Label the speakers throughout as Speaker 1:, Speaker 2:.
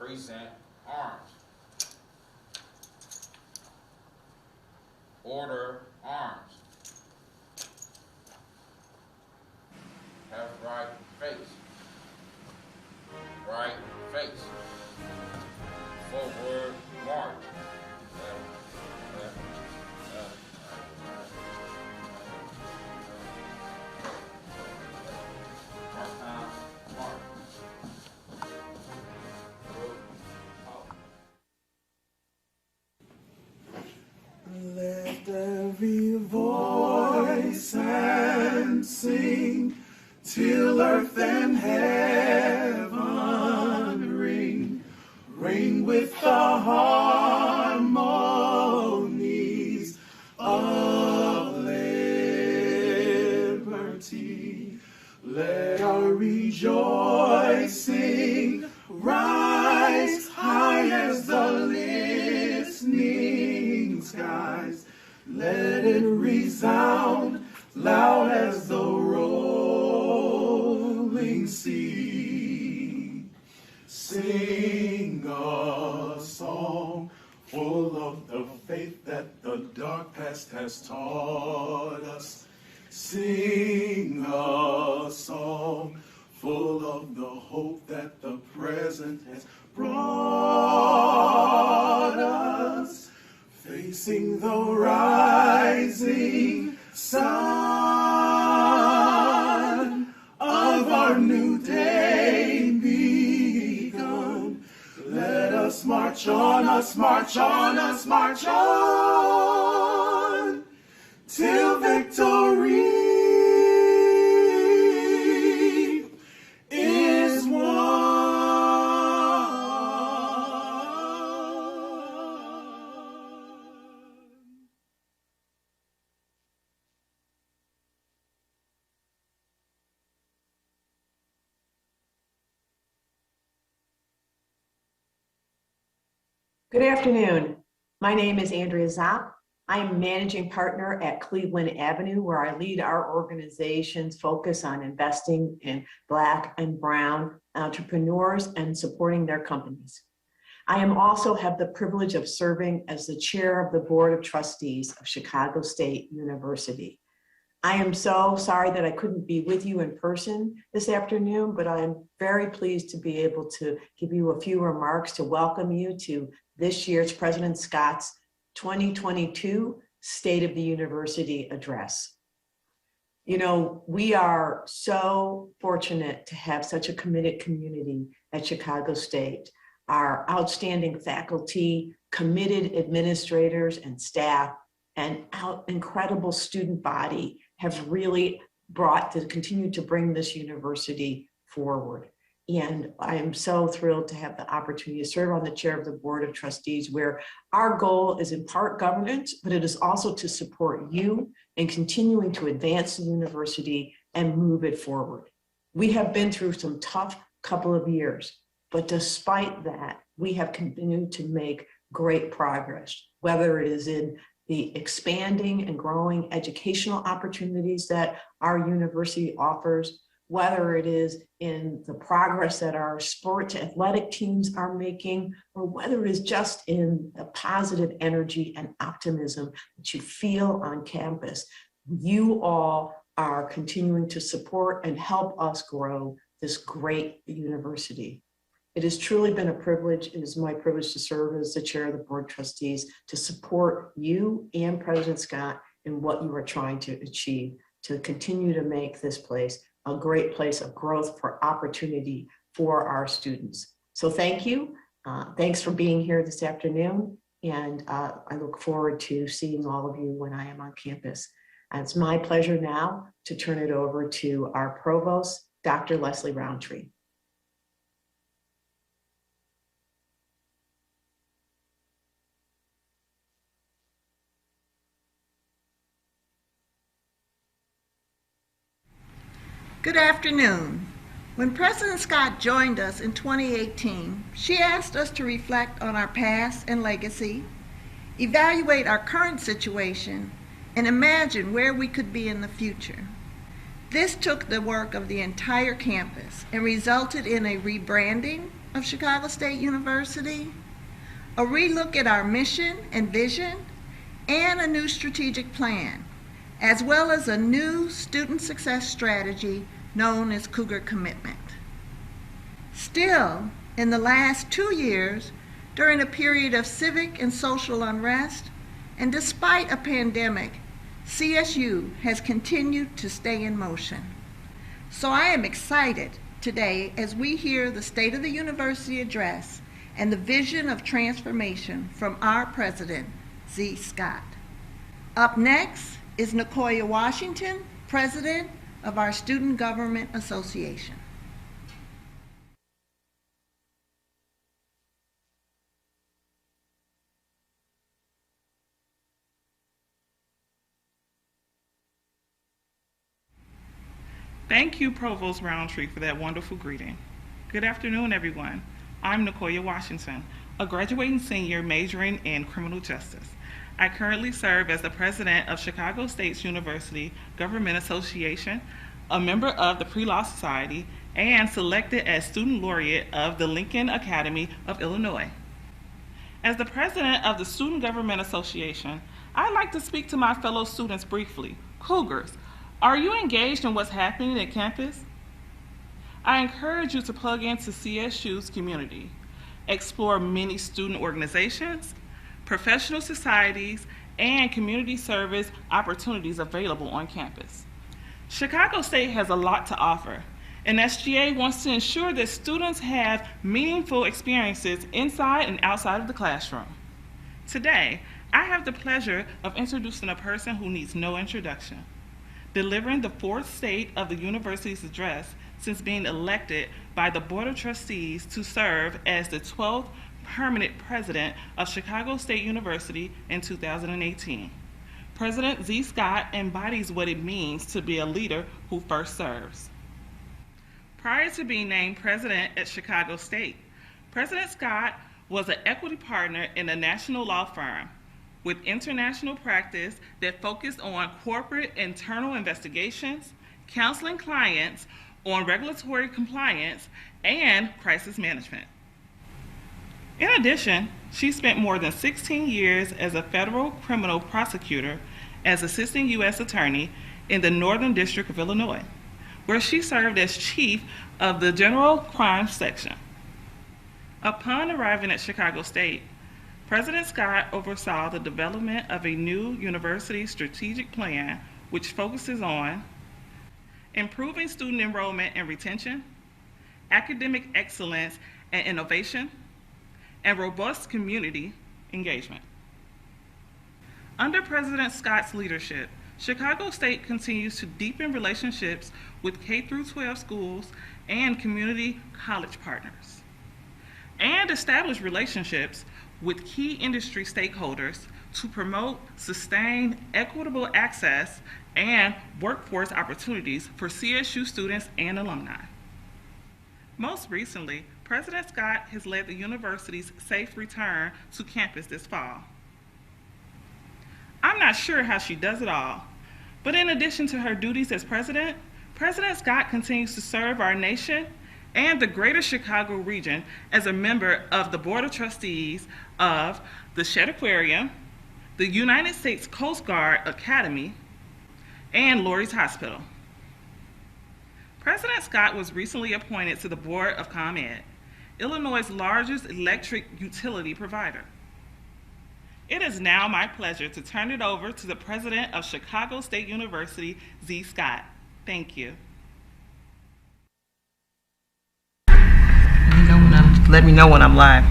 Speaker 1: Present arms. Order arms. Have right face. Right face. Forward march.
Speaker 2: Let every voice and sing till earth and heaven ring, ring with the harmonies of liberty. Let our rejoicing rise high as the listening skies. Let it resound loud as the rolling sea. Sing a song full of the faith that the dark past has taught us. Sing a song full of the hope that the present has brought us. Facing the rising sun of our new day begun. Let us march on, us march on, us march on, till victory is won.
Speaker 3: Good afternoon. My name is Andrea Zopp. I am managing partner at Cleveland Avenue, where I lead our organization's focus on investing in Black and Brown entrepreneurs and supporting their companies. I also have the privilege of serving as the chair of the Board of Trustees of Chicago State University. I am so sorry that I couldn't be with you in person this afternoon, but I'm very pleased to be able to give you a few remarks to welcome you to this year's President Scott's 2022 State of the University Address. You know, we are so fortunate to have such a committed community at Chicago State. Our outstanding faculty, committed administrators and staff, and our incredible student body have really continue to bring this university forward. And I am so thrilled to have the opportunity to serve on the chair of the Board of Trustees, where our goal is in part governance, but it is also to support you in continuing to advance the university and move it forward. We have been through some tough couple of years, but despite that, we have continued to make great progress, whether it is in the expanding and growing educational opportunities that our university offers, whether it is in the progress that our sports athletic teams are making, or whether it is just in the positive energy and optimism that you feel on campus. You all are continuing to support and help us grow this great university. It has truly been a privilege. It is my privilege to serve as the chair of the Board of Trustees to support you and President Scott in what you are trying to achieve, to continue to make this place a great place of growth for opportunity for our students. So thank you. Thanks for being here this afternoon. And I look forward to seeing all of you when I am on campus. And it's my pleasure now to turn it over to our provost, Dr. Leslie Roundtree.
Speaker 4: Good afternoon. When President Scott joined us in 2018, she asked us to reflect on our past and legacy, evaluate our current situation, and imagine where we could be in the future. This took the work of the entire campus and resulted in a rebranding, of Chicago State University, a relook at our mission and vision, and a new strategic plan, as well as a new student success strategy known as Cougar Commitment. Still, in the last 2 years, during a period of civic and social unrest, and despite a pandemic, CSU has continued to stay in motion. So I am excited today as we hear the State of the University address and the vision of transformation from our president, Z. Scott. Up next is Nicoya Washington, president of our Student Government Association.
Speaker 5: Thank you, Provost Roundtree, for that wonderful greeting. Good afternoon, everyone. I'm Nicoya Washington, a graduating senior majoring in criminal justice. I currently serve as the president of Chicago State University Government Association, a member of the Pre-Law Society, and selected as student laureate of the Lincoln Academy of Illinois. As the president of the Student Government Association, I'd like to speak to my fellow students briefly. Cougars, are you engaged in what's happening at campus? I encourage you to plug into CSU's community, explore many student organizations, professional societies, and community service opportunities available on campus. Chicago State has a lot to offer, and SGA wants to ensure that students have meaningful experiences inside and outside of the classroom. Today, I have the pleasure of introducing a person who needs no introduction, delivering the fourth state of the university's address since being elected by the Board of Trustees to serve as the 12th permanent president of Chicago State University in 2018. President Z. Scott embodies what it means to be a leader who first serves. Prior to being named president at Chicago State, President Scott was an equity partner in a national law firm with international practice that focused on corporate internal investigations, counseling clients on regulatory compliance, and crisis management. In addition, she spent more than 16 years as a federal criminal prosecutor as assistant U.S. attorney in the Northern District of Illinois, where she served as chief of the General Crime Section. Upon arriving at Chicago State, President Scott oversaw the development of a new university strategic plan which focuses on improving student enrollment and retention, academic excellence and innovation, and robust community engagement. Under President Scott's leadership, Chicago State continues to deepen relationships with K-12 schools and community college partners, and establish relationships with key industry stakeholders to promote sustained equitable access and workforce opportunities for CSU students and alumni. Most recently, President Scott has led the university's safe return to campus this fall. I'm not sure how she does it all, but in addition to her duties as president, President Scott continues to serve our nation and the greater Chicago region as a member of the Board of Trustees of the Shedd Aquarium, the United States Coast Guard Academy, and Lurie's Hospital. President Scott was recently appointed to the Board of ComEd, Illinois' largest electric utility provider. It is now my pleasure to turn it over to the president of Chicago State University, Z. Scott. Thank you.
Speaker 6: Let me know when I'm live.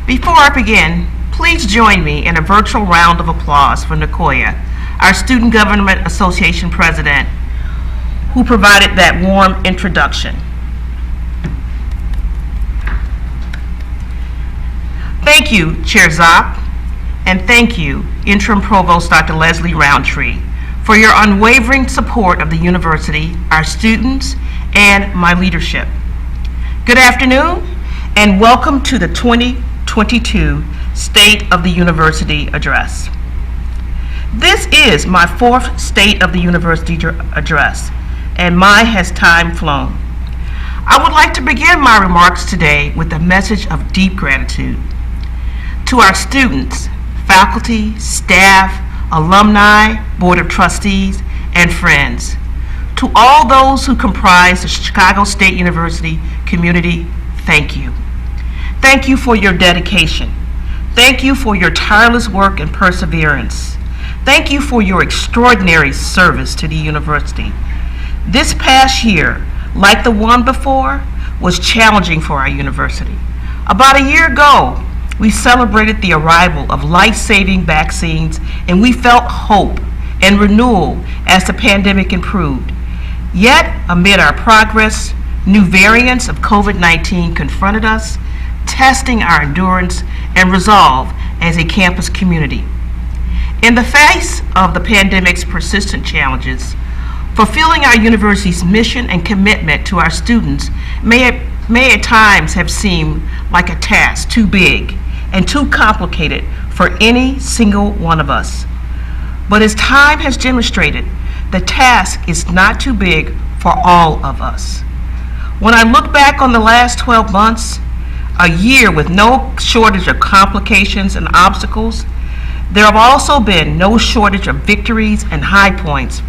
Speaker 6: Before I begin, please join me in a virtual round of applause for Nicoya, our Student Government Association president, who provided that warm introduction. Thank you, Chair Zopp, And thank you, Interim Provost Dr. Leslie Roundtree, for your unwavering support of the university, our students, and my leadership. Good afternoon, and welcome to the 2022 State of the University Address. This is my fourth State of the University Address, and my has time flown. I would like to begin my remarks today with a message of deep gratitude to our students, faculty, staff, alumni, Board of Trustees, and friends. To all those who comprise the Chicago State University community, thank you. Thank you for your dedication. Thank you for your tireless work and perseverance. Thank you for your extraordinary service to the university. This past year, like the one before, was challenging for our university. About a year ago, we celebrated the arrival of life-saving vaccines, and we felt hope and renewal as the pandemic improved. Yet, amid our progress, new variants of COVID-19 confronted us, testing our endurance and resolve as a campus community. In the face of the pandemic's persistent challenges, fulfilling our university's mission and commitment to our students may at times have seemed like a task too big and too complicated for any single one of us. But as time has demonstrated, the task is not too big for all of us. When I look back on the last 12 months, a year with no shortage of complications and obstacles, there have also been no shortage of victories and high points,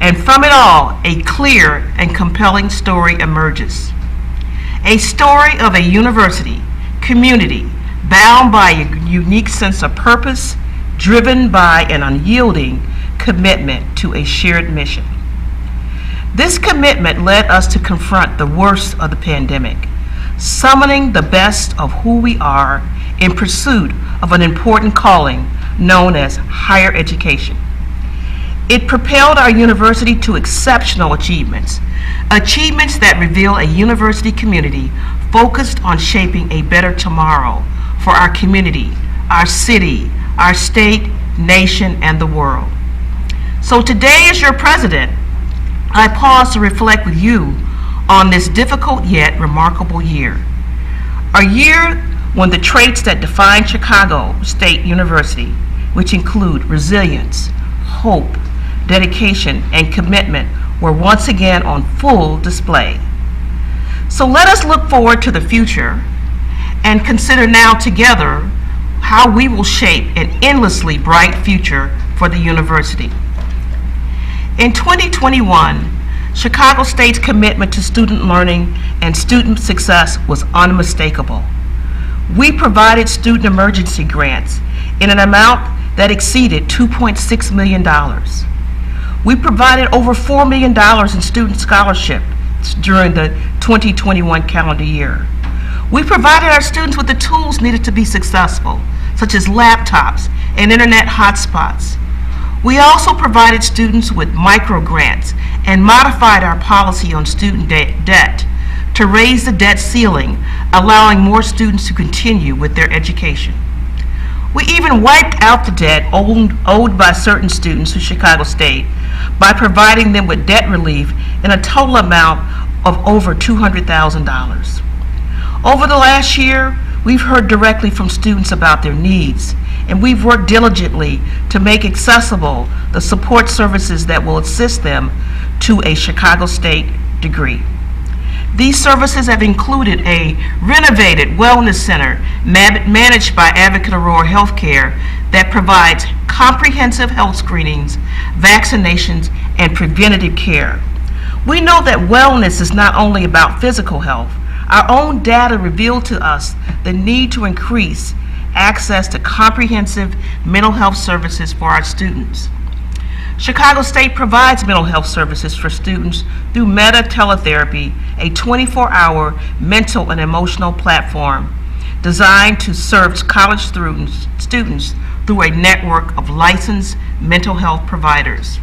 Speaker 6: and from it all, a clear and compelling story emerges. A story of a university, community, bound by a unique sense of purpose, driven by an unyielding commitment to a shared mission. This commitment led us to confront the worst of the pandemic, summoning the best of who we are in pursuit of an important calling known as higher education. It propelled our university to exceptional achievements that reveal a university community focused on shaping a better tomorrow for our community, our city, our state, nation, and the world. So today, as your president, I pause to reflect with you on this difficult yet remarkable year. A year when the traits that define Chicago State University, which include resilience, hope, dedication, and commitment, were once again on full display. So let us look forward to the future and consider now together how we will shape an endlessly bright future for the university. In 2021, Chicago State's commitment to student learning and student success was unmistakable. We provided student emergency grants in an amount that exceeded $2.6 million. We provided over $4 million in student scholarships during the 2021 calendar year. We provided our students with the tools needed to be successful, such as laptops and internet hotspots. We also provided students with micro grants and modified our policy on student debt to raise the debt ceiling, allowing more students to continue with their education. We even wiped out the debt owed by certain students to Chicago State by providing them with debt relief in a total amount of over $200,000. Over the last year, we've heard directly from students about their needs, and we've worked diligently to make accessible the support services that will assist them to a Chicago State degree. These services have included a renovated wellness center managed by Advocate Aurora Healthcare that provides comprehensive health screenings, vaccinations, and preventative care. We know that wellness is not only about physical health. Our own data revealed to us the need to increase access to comprehensive mental health services for our students. Chicago State provides mental health services for students through Meta Teletherapy, a 24-hour mental and emotional platform designed to serve college students through a network of licensed mental health providers.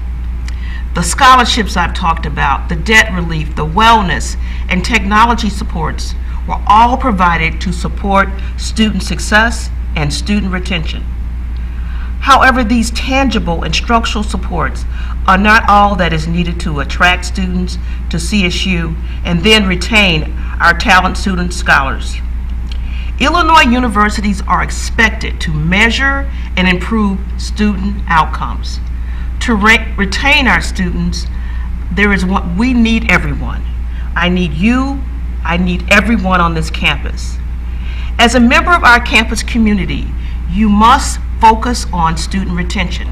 Speaker 6: The scholarships I've talked about, the debt relief, the wellness, and technology supports were all provided to support student success and student retention. However, these tangible and structural supports are not all that is needed to attract students to CSU and then retain our talent student scholars. Illinois universities are expected to measure and improve student outcomes. To retain our students, we need everyone. I need you, I need everyone on this campus. As a member of our campus community, you must focus on student retention.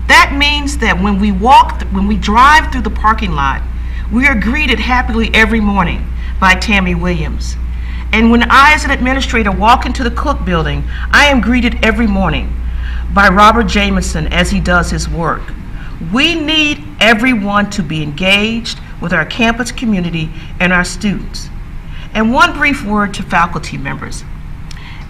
Speaker 6: That means that when we drive through the parking lot, we are greeted happily every morning by Tammy Williams. And when I, as an administrator, walk into the Cook building, I am greeted every morning by Robert Jamison as he does his work. We need everyone to be engaged with our campus community and our students. And one brief word to faculty members.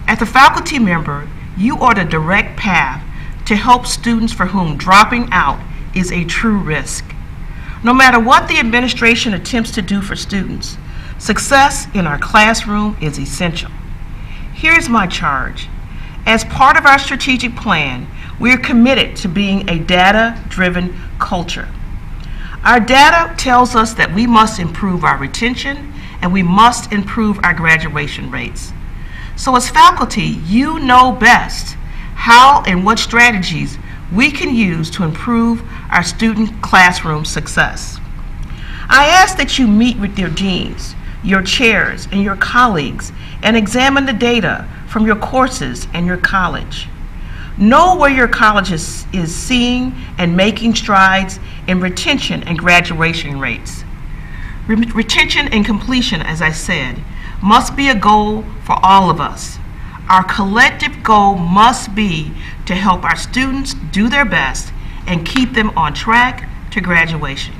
Speaker 6: As a faculty member, you are the direct path to help students for whom dropping out is a true risk. No matter what the administration attempts to do for students, success in our classroom is essential. Here's my charge. As part of our strategic plan, we are committed to being a data-driven culture. Our data tells us that we must improve our retention and we must improve our graduation rates. So as faculty, you know best how and what strategies we can use to improve our student classroom success. I ask that you meet with your deans, your chairs, and your colleagues and examine the data from your courses and your college. Know where your college is seeing and making strides in retention and graduation rates. Retention and completion, as I said, must be a goal for all of us. Our collective goal must be to help our students do their best and keep them on track to graduation.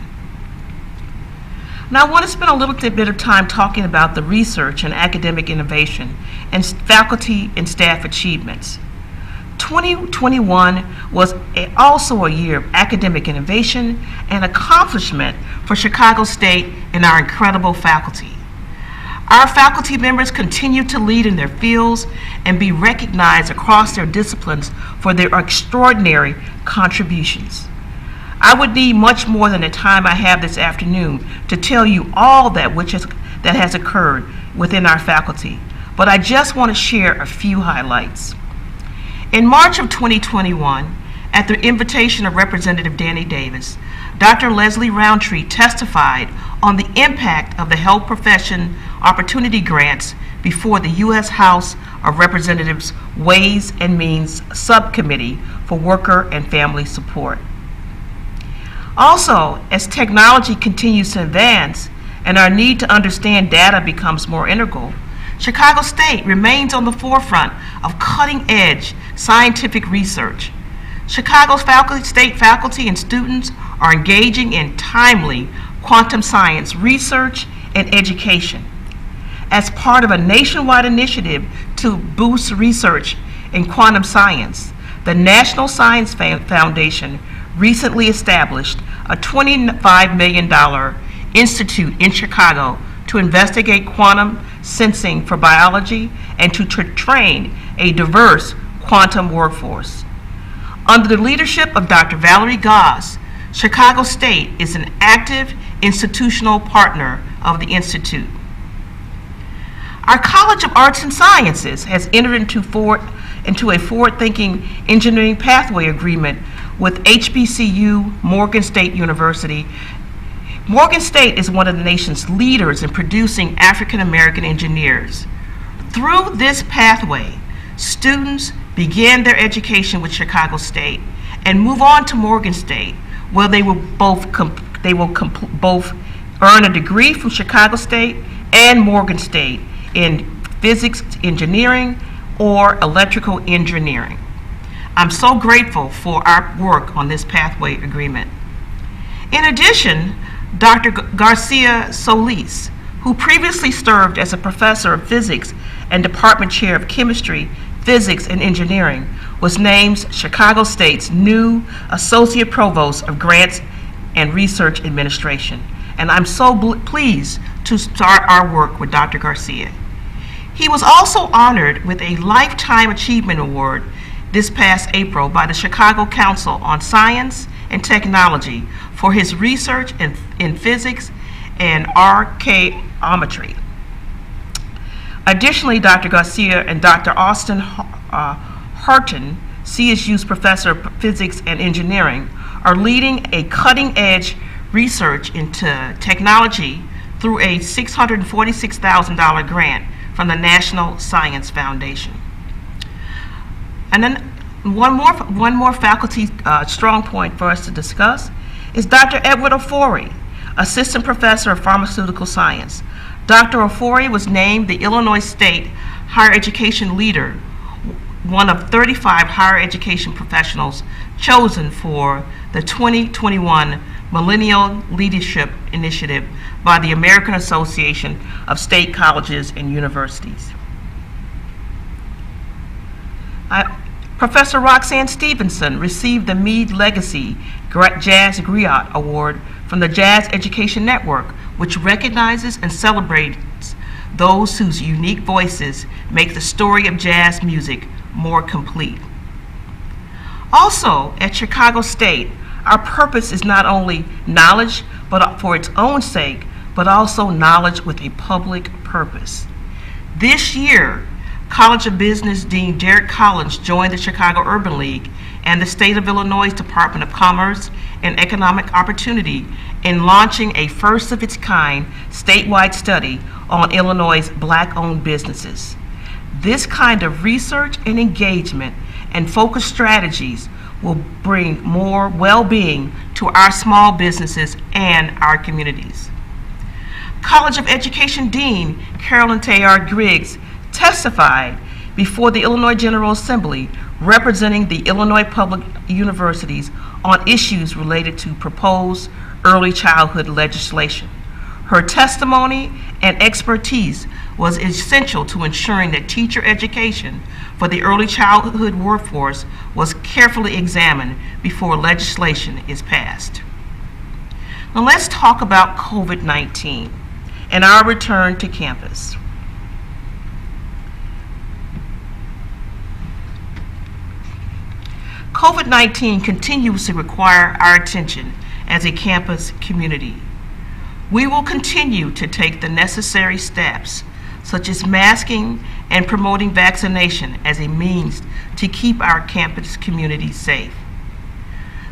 Speaker 6: Now I want to spend a little bit of time talking about the research and academic innovation and faculty and staff achievements. 2021 was also a year of academic innovation and accomplishment for Chicago State and our incredible faculty. Our faculty members continue to lead in their fields and be recognized across their disciplines for their extraordinary contributions. I would need much more than the time I have this afternoon to tell you all that has occurred within our faculty, but I just want to share a few highlights. In March of 2021, at the invitation of Representative Danny Davis, Dr. Leslie Roundtree testified on the impact of the health profession opportunity grants before the U.S. House of Representatives Ways and Means Subcommittee for Worker and Family Support. Also, as technology continues to advance and our need to understand data becomes more integral, Chicago State remains on the forefront of cutting-edge scientific research. Chicago State faculty and students are engaging in timely quantum science research and education. As part of a nationwide initiative to boost research in quantum science, the National Science Foundation recently established a $25 million institute in Chicago to investigate quantum sensing for biology and to train a diverse quantum workforce. Under the leadership of Dr. Valerie Goss, Chicago State is an active institutional partner of the Institute. Our College of Arts and Sciences has entered into a forward-thinking engineering pathway agreement with HBCU Morgan State University. Morgan State is one of the nation's leaders in producing African American engineers. Through this pathway, students begin their education with Chicago State and move on to Morgan State, where they will both earn a degree from Chicago State and Morgan State in physics engineering or electrical engineering. I'm so grateful for our work on this pathway agreement. In addition, Dr. Garcia Solis, who previously served as a professor of physics and department chair of chemistry, physics, and engineering, was named Chicago State's new Associate Provost of Grants and Research Administration. And I'm so pleased to start our work with Dr. Garcia. He was also honored with a Lifetime Achievement Award this past April by the Chicago Council on Science and Technology for his research in physics and archaeometry. Additionally, Dr. Garcia and Dr. Austin Harton, CSU's professor of physics and engineering, are leading a cutting-edge research into technology through a $646,000 grant from the National Science Foundation. And then one more faculty strong point for us to discuss is Dr. Edward Ofori, Assistant Professor of Pharmaceutical Science. Dr. Ofori was named the Illinois State Higher Education Leader, one of 35 higher education professionals chosen for the 2021 Millennial Leadership Initiative by the American Association of State Colleges and Universities. Professor Roxanne Stevenson received the Meade Legacy Jazz Griot Award from the Jazz Education Network, which recognizes and celebrates those whose unique voices make the story of jazz music more complete. Also, at Chicago State, our purpose is not only knowledge, but for its own sake, but also knowledge with a public purpose. This year, College of Business Dean Derek Collins joined the Chicago Urban League and the State of Illinois Department of Commerce and Economic Opportunity in launching a first-of-its-kind statewide study on Illinois' Black-owned businesses. This kind of research and engagement and focused strategies will bring more well-being to our small businesses and our communities. College of Education Dean Carolyn Tayard Griggs testified before the Illinois General Assembly representing the Illinois Public Universities on issues related to proposed early childhood legislation. Her testimony and expertise was essential to ensuring that teacher education for the early childhood workforce was carefully examined before legislation is passed. Now let's talk about COVID-19 and our return to campus. COVID-19 continues to require our attention as a campus community. We will continue to take the necessary steps, such as masking and promoting vaccination as a means to keep our campus community safe.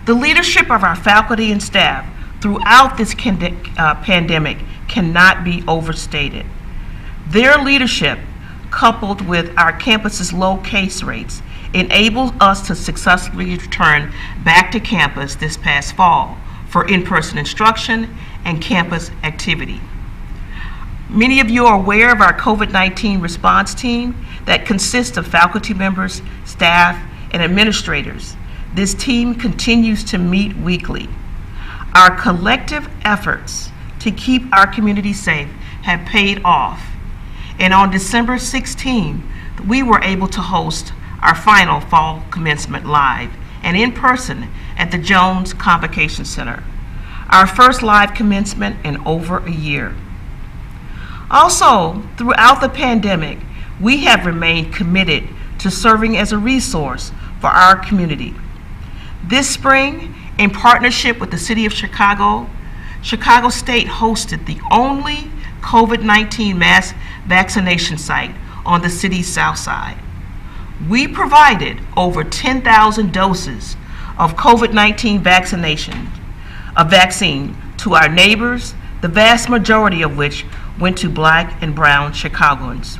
Speaker 6: The leadership of our faculty and staff throughout this pandemic cannot be overstated. Their leadership, coupled with our campus's low case rates, enabled us to successfully return back to campus this past fall for in-person instruction and campus activity. Many of you are aware of our COVID-19 response team that consists of faculty members, staff, and administrators. This team continues to meet weekly. Our collective efforts to keep our community safe have paid off. And on December 16, we were able to host our final fall commencement live and in person at the Jones Convocation Center, our first live commencement in over a year. Also, throughout the pandemic, we have remained committed to serving as a resource for our community. This spring, in partnership with the City of Chicago, Chicago State hosted the only COVID-19 mass vaccination site on the city's south side. We provided over 10,000 doses of COVID-19 vaccine to our neighbors, the vast majority of which went to Black and brown Chicagoans.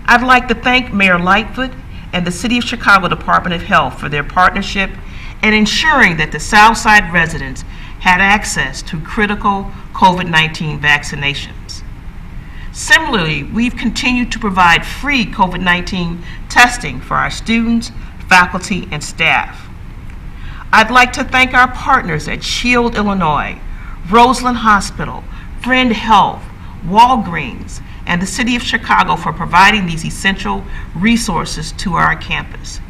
Speaker 6: I'd like to thank Mayor Lightfoot and the City of Chicago Department of Health for their partnership in ensuring that the Southside residents had access to critical COVID-19 vaccinations. Similarly, we've continued to provide free COVID-19 testing for our students, faculty, and staff. I'd like to thank our partners at Shield, Illinois, Roseland Hospital, Friend Health, Walgreens, and the City of Chicago for providing these essential resources to our campus.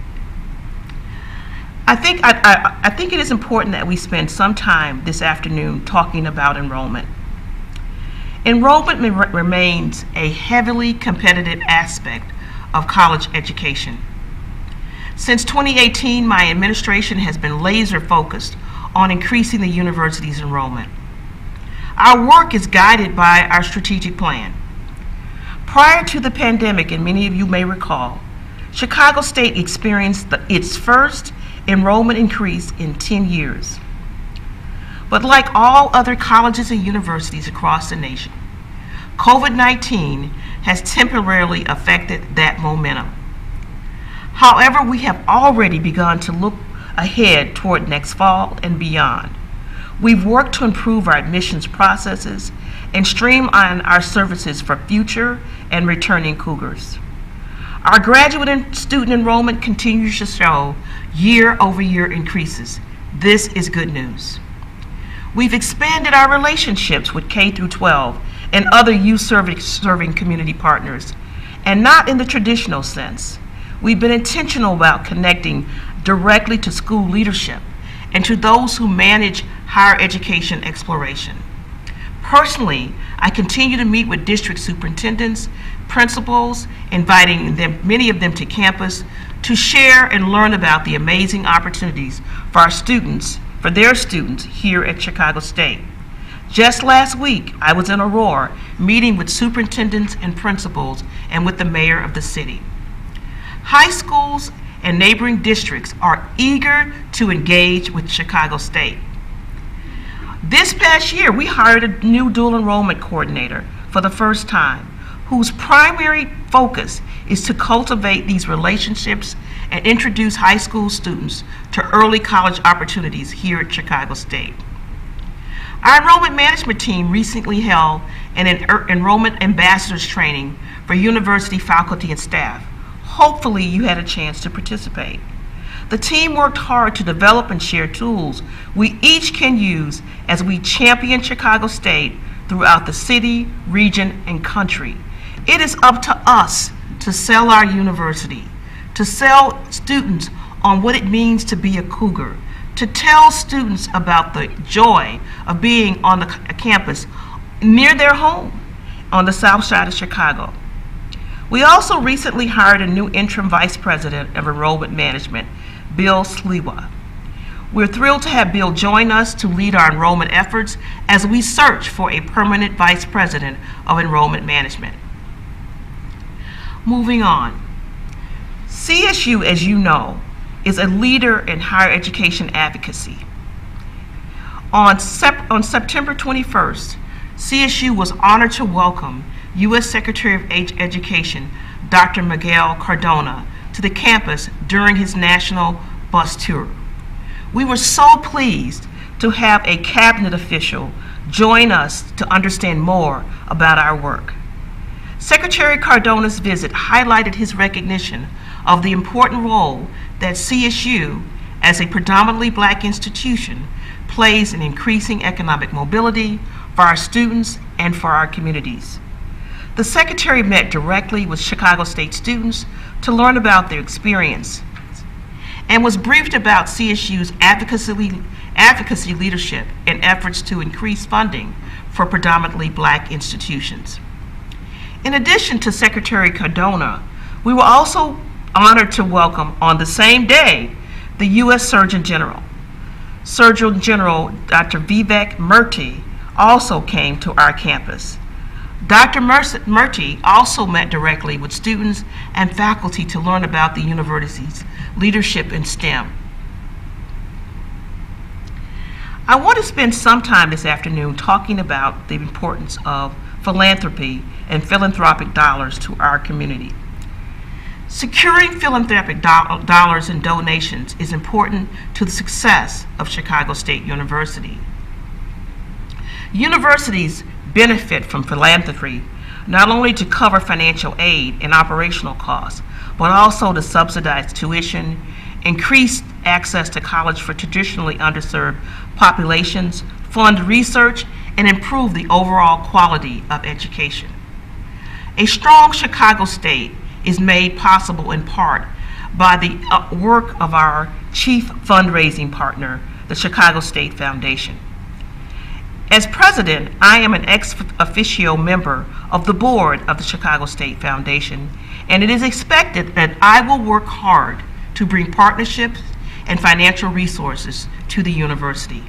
Speaker 6: I think it is important that we spend some time this afternoon talking about enrollment. Enrollment remains a heavily competitive aspect of college education. Since 2018, my administration has been laser focused on increasing the university's enrollment. Our work is guided by our strategic plan. Prior to the pandemic, and many of you may recall, Chicago State experienced its first enrollment increase in 10 years. But like all other colleges and universities across the nation, COVID-19 has temporarily affected that momentum. However, we have already begun to look ahead toward next fall and beyond. We've worked to improve our admissions processes and streamline our services for future and returning Cougars. Our graduate and student enrollment continues to show year-over-year increases. This is good news. We've expanded our relationships with K through 12 and other youth serving community partners, and not in the traditional sense. We've been intentional about connecting directly to school leadership and to those who manage higher education exploration. Personally, I continue to meet with district superintendents, principals, inviting many of them to campus to share and learn about the amazing opportunities for their students here at Chicago State. Just last week, I was in Aurora meeting with superintendents and principals and with the mayor of the city. High schools and neighboring districts are eager to engage with Chicago State. This past year, we hired a new dual enrollment coordinator for the first time, whose primary focus is to cultivate these relationships and introduce high school students to early college opportunities here at Chicago State. Our enrollment management team recently held an enrollment ambassadors training for university faculty and staff. Hopefully you had a chance to participate. The team worked hard to develop and share tools we each can use as we champion Chicago State throughout the city, region, and country. It is up to us to sell our university, to sell students on what it means to be a Cougar, to tell students about the joy of being on a campus near their home on the south side of Chicago. We also recently hired a new interim vice president of enrollment management, Bill Sliwa. We're thrilled to have Bill join us to lead our enrollment efforts as we search for a permanent vice president of enrollment management. Moving on. CSU, as you know, is a leader in higher education advocacy. On September 21st, CSU was honored to welcome U.S. Secretary of Education, Dr. Miguel Cardona, to the campus during his national bus tour. We were so pleased to have a cabinet official join us to understand more about our work. Secretary Cardona's visit highlighted his recognition of the important role that CSU, as a predominantly black institution, plays in increasing economic mobility for our students and for our communities. The Secretary met directly with Chicago State students to learn about their experience and was briefed about CSU's advocacy leadership and efforts to increase funding for predominantly black institutions. In addition to Secretary Cardona, we were also honored to welcome on the same day the U.S. Surgeon General. Surgeon General Dr. Vivek Murthy also came to our campus. Dr. Murthy also met directly with students and faculty to learn about the university's leadership in STEM. I want to spend some time this afternoon talking about the importance of philanthropy and philanthropic dollars to our community. Securing philanthropic dollars and donations is important to the success of Chicago State University. Universities benefit from philanthropy not only to cover financial aid and operational costs, but also to subsidize tuition, increase access to college for traditionally underserved populations, fund research, and improve the overall quality of education. A strong Chicago State is made possible in part by the work of our chief fundraising partner, the Chicago State Foundation. As president, I am an ex officio member of the board of the Chicago State Foundation, and it is expected that I will work hard to to bring partnerships and financial resources to the university.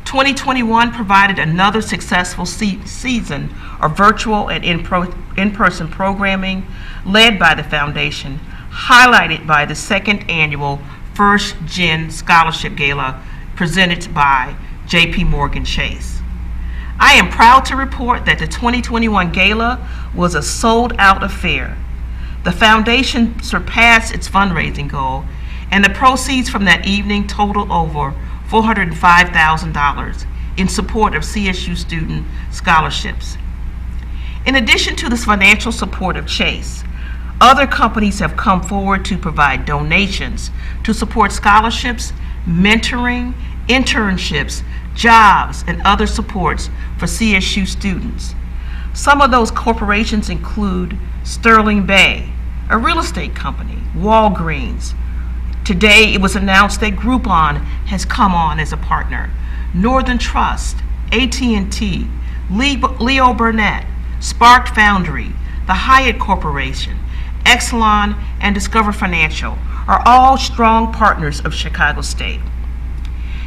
Speaker 6: 2021 provided another successful season of virtual and in-person programming led by the foundation, highlighted by the second annual First Gen Scholarship Gala presented by J.P. Morgan Chase. I am proud to report that the 2021 gala was a sold-out affair. The foundation surpassed its fundraising goal, and the proceeds from that evening totaled over $405,000 in support of CSU student scholarships. In addition to this financial support of Chase, other companies have come forward to provide donations to support scholarships, mentoring, internships, jobs, and other supports for CSU students. Some of those corporations include Sterling Bay, a real estate company, Walgreens. Today, it was announced that Groupon has come on as a partner. Northern Trust, AT&T, Leo Burnett, Spark Foundry, the Hyatt Corporation, Exelon, and Discover Financial are all strong partners of Chicago State.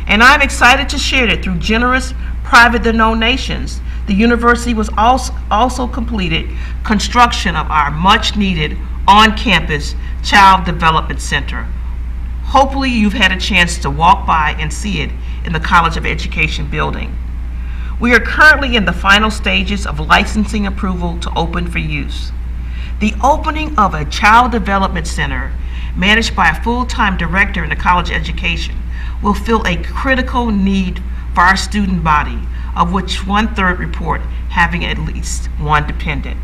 Speaker 6: And I'm excited to share that through generous private donations, the university was also completed construction of our much-needed on-campus Child Development Center. Hopefully you've had a chance to walk by and see it in the College of Education building. We are currently in the final stages of licensing approval to open for use. The opening of a Child Development Center managed by a full-time director in the College of Education will fill a critical need for our student body, of which 1/3 report having at least one dependent.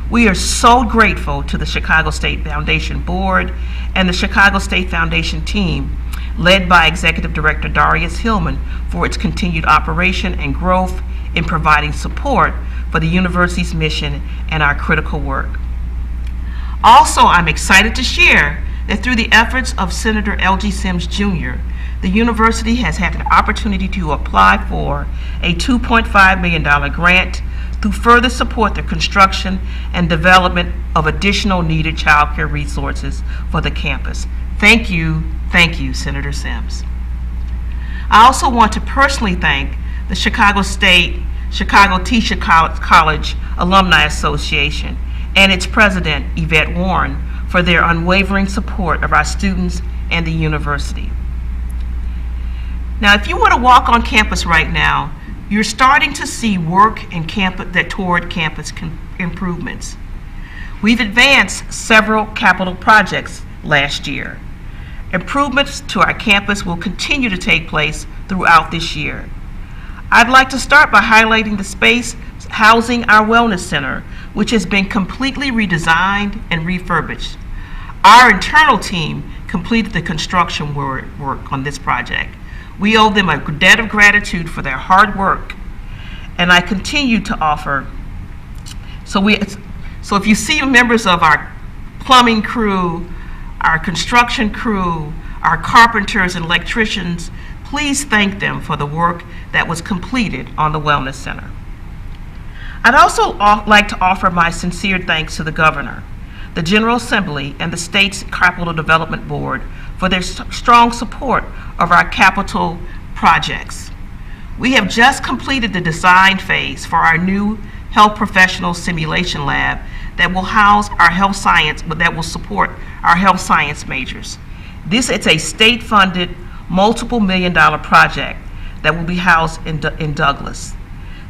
Speaker 6: We are so grateful to the Chicago State Foundation Board and the Chicago State Foundation team, led by Executive Director Darius Hillman, for its continued operation and growth in providing support for the university's mission and our critical work. Also, I'm excited to share that through the efforts of Senator L.G. Sims Jr., the university has had an opportunity to apply for a $2.5 million grant to further support the construction and development of additional needed child care resources for the campus. Thank you, Senator Sims. I also want to personally thank the Chicago Teacher College Alumni Association and its president, Yvette Warren, for their unwavering support of our students and the university. Now, if you were to walk on campus right now, you're starting to see work toward campus improvements. We've advanced several capital projects last year. Improvements to our campus will continue to take place throughout this year. I'd like to start by highlighting the space housing our wellness center, which has been completely redesigned and refurbished. Our internal team completed the construction work on this project. We owe them a debt of gratitude for their hard work, and I continue to offer. So if you see members of our plumbing crew, our construction crew, our carpenters and electricians, please thank them for the work that was completed on the Wellness Center. I'd also like to offer my sincere thanks to the Governor, the General Assembly, and the state's Capital Development Board for their strong support of our capital projects. We have just completed the design phase for our new health professional simulation lab that will support our health science majors. This is a state-funded, multiple million-dollar project that will be housed in Douglas.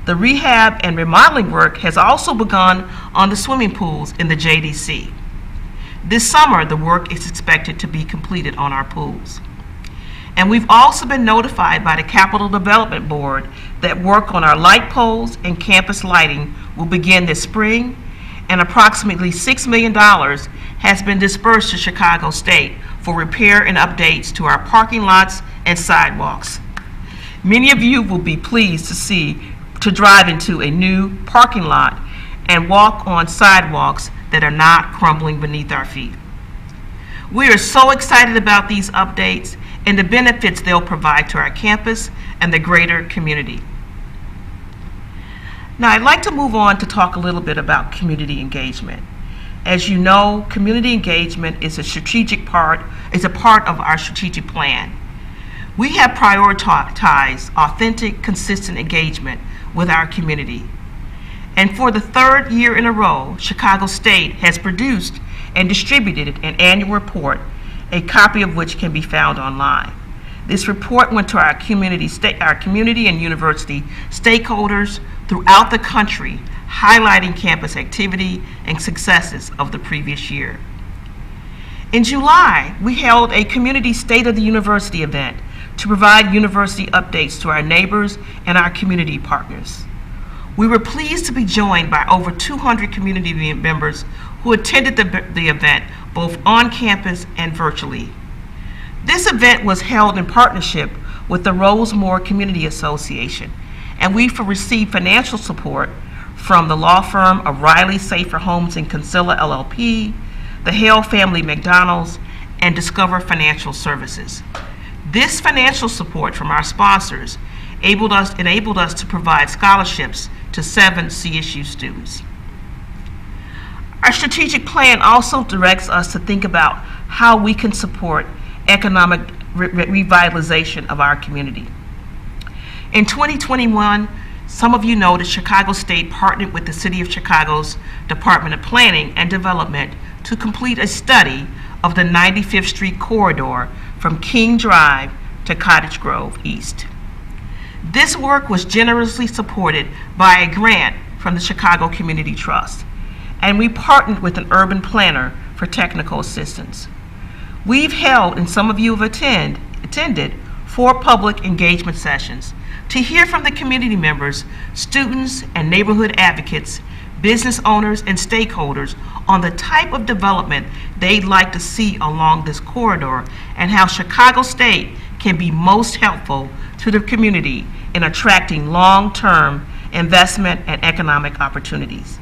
Speaker 6: The rehab and remodeling work has also begun on the swimming pools in the JDC. This summer, the work is expected to be completed on our pools. And we've also been notified by the Capital Development Board that work on our light poles and campus lighting will begin this spring, and approximately $6 million has been dispersed to Chicago State for repair and updates to our parking lots and sidewalks. Many of you will be pleased to drive into a new parking lot and walk on sidewalks that are not crumbling beneath our feet. We are so excited about these updates and the benefits they'll provide to our campus and the greater community. Now, I'd like to move on to talk a little bit about community engagement. As you know, community engagement is a part of our strategic plan. We have prioritized authentic, consistent engagement with our community. And for the third year in a row, Chicago State has produced and distributed an annual report, a copy of which can be found online. This report went to our community and university stakeholders throughout the country, highlighting campus activity and successes of the previous year. In July, we held a community State of the University event to provide university updates to our neighbors and our community partners. We were pleased to be joined by over 200 community members who attended the event both on campus and virtually. This event was held in partnership with the Rosemore Community Association, and we received financial support from the law firm of Riley Safer Homes and Consilla LLP, the Hale Family McDonald's, and Discover Financial Services. This financial support from our sponsors enabled us to provide scholarships to 7 CSU students. Our strategic plan also directs us to think about how we can support economic revitalization of our community. In 2021, some of you know that Chicago State partnered with the City of Chicago's Department of Planning and Development to complete a study of the 95th Street corridor from King Drive to Cottage Grove East. This work was generously supported by a grant from the Chicago Community Trust, and we partnered with an urban planner for technical assistance. We've held, and some of you have attended, 4 public engagement sessions to hear from the community members, students, and neighborhood advocates, business owners, and stakeholders on the type of development they'd like to see along this corridor and how Chicago State can be most helpful to the community in attracting long-term investment and economic opportunities.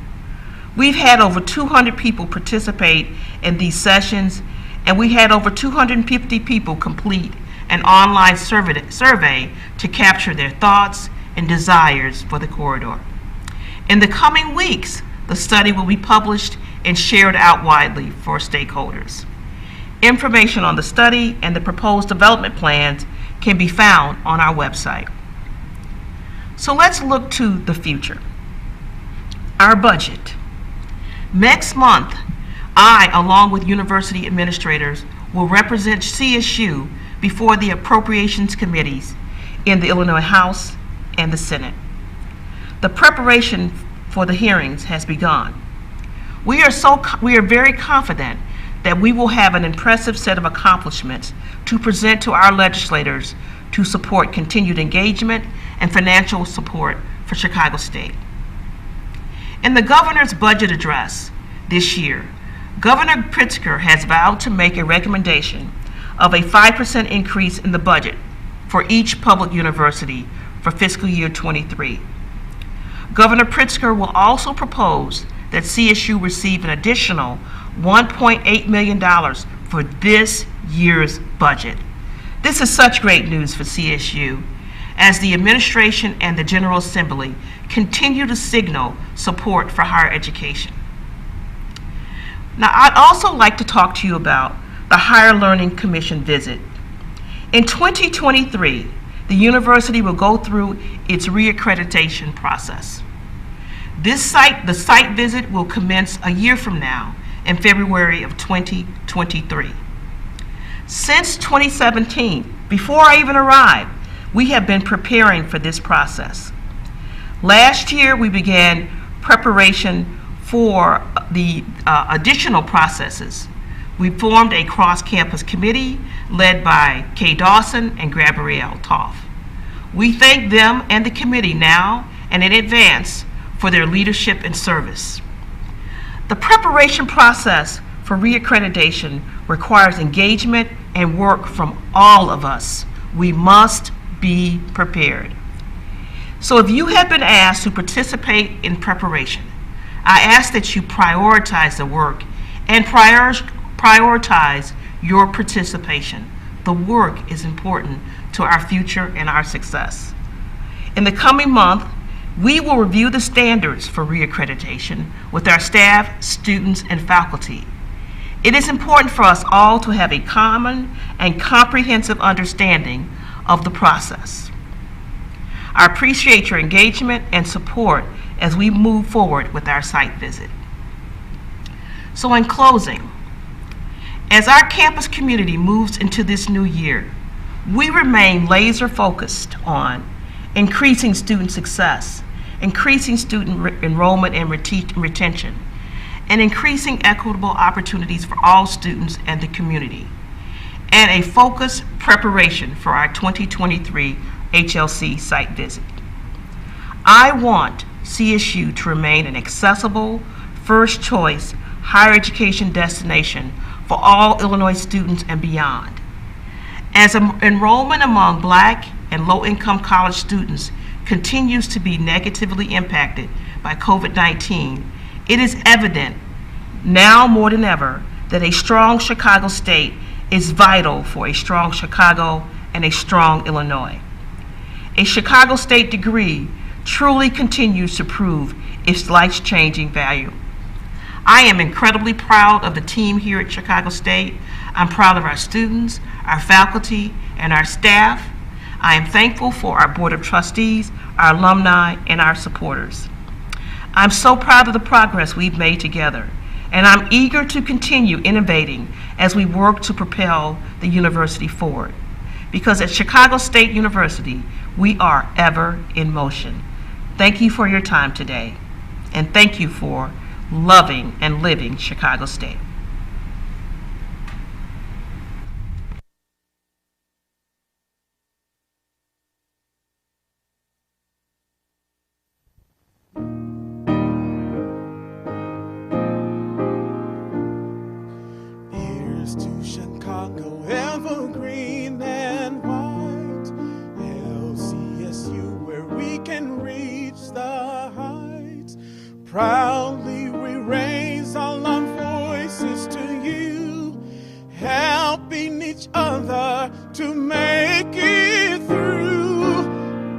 Speaker 6: We've had over 200 people participate in these sessions, and we had over 250 people complete an online survey to capture their thoughts and desires for the corridor. In the coming weeks, the study will be published and shared out widely for stakeholders. Information on the study and the proposed development plans can be found on our website. So let's look to the future. Our budget. Next month, I, along with university administrators, will represent CSU before the appropriations committees in the Illinois House and the Senate. The preparation for the hearings has begun. We are very confident that we will have an impressive set of accomplishments to present to our legislators to support continued engagement and financial support for Chicago State. In the governor's budget address this year, Governor Pritzker has vowed to make a recommendation of a 5% increase in the budget for each public university for fiscal year 23. Governor Pritzker will also propose that CSU receive an additional $1.8 million for this year's budget. This is such great news for CSU as the administration and the General Assembly continue to signal support for higher education. Now, I'd also like to talk to you about the Higher Learning Commission visit. In 2023, the university will go through its reaccreditation process. The site visit will commence a year from now in February of 2023. Since 2017, before I even arrived, we have been preparing for this process. Last year, we began preparation for the additional processes. We formed a cross-campus committee led by Kay Dawson and Gabrielle Toff. We thank them and the committee now and in advance for their leadership and service. The preparation process for reaccreditation requires engagement and work from all of us. We must be prepared. So if you have been asked to participate in preparation, I ask that you prioritize the work and prioritize your participation. The work is important to our future and our success. In the coming month, We will review the standards for reaccreditation with our staff, students, and faculty. It is important for us all to have a common and comprehensive understanding of the process. I appreciate your engagement and support as we move forward with our site visit. So in closing, as our campus community moves into this new year, we remain laser focused on increasing student success, increasing student enrollment and retention, and increasing equitable opportunities for all students and the community, and a focused preparation for our 2023 HLC site visit. I want CSU to remain an accessible, first choice higher education destination for all Illinois students and beyond. As enrollment among Black and low-income college students continues to be negatively impacted by COVID-19, it is evident now more than ever that a strong Chicago State is vital for a strong Chicago and a strong Illinois. A Chicago State degree truly continues to prove its life-changing value. I am incredibly proud of the team here at Chicago State. I'm proud of our students, our faculty, and our staff. I am thankful for our Board of Trustees, our alumni, and our supporters. I'm so proud of the progress we've made together, and I'm eager to continue innovating as we work to propel the university forward. Because at Chicago State University, we are ever in motion. Thank you for your time today, and thank you for loving and living Chicago State.
Speaker 2: Here's to Chicago, evergreen and white. LCSU, where we can reach the heights. Proudly we raise all our voices to you, helping each other to make it through.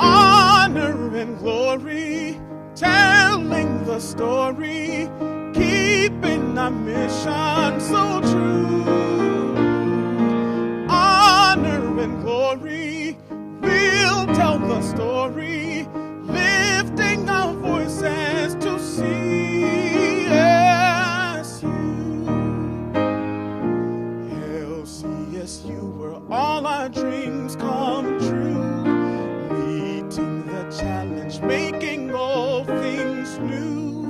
Speaker 2: Honor and glory, telling the story, keeping our mission so true. Honor and glory, we'll tell the story, lifting our voices to CSU. LCSU, where all our dreams come true, meeting the challenge, making all things new.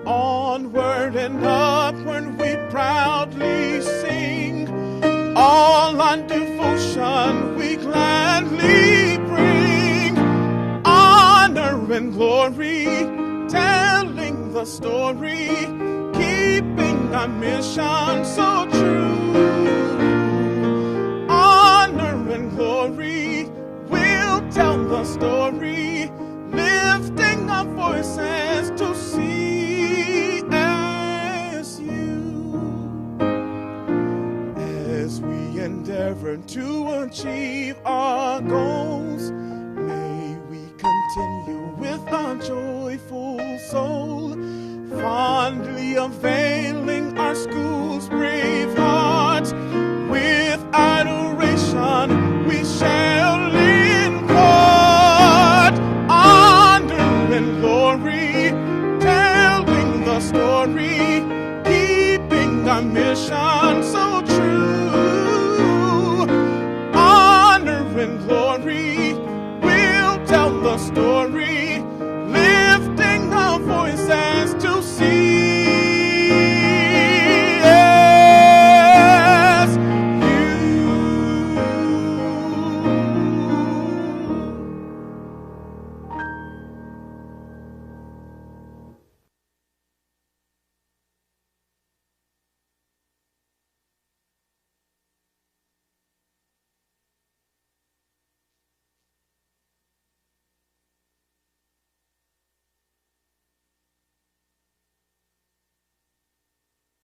Speaker 2: Onward and upward we proudly sing, all our devotion we gladly bring. Honor and glory, telling the story, keeping our mission so true. Honor and glory, we'll tell the story, lifting our voices to CSU. As we endeavor to achieve our goals, may we continue with our joyful soul, fondly availing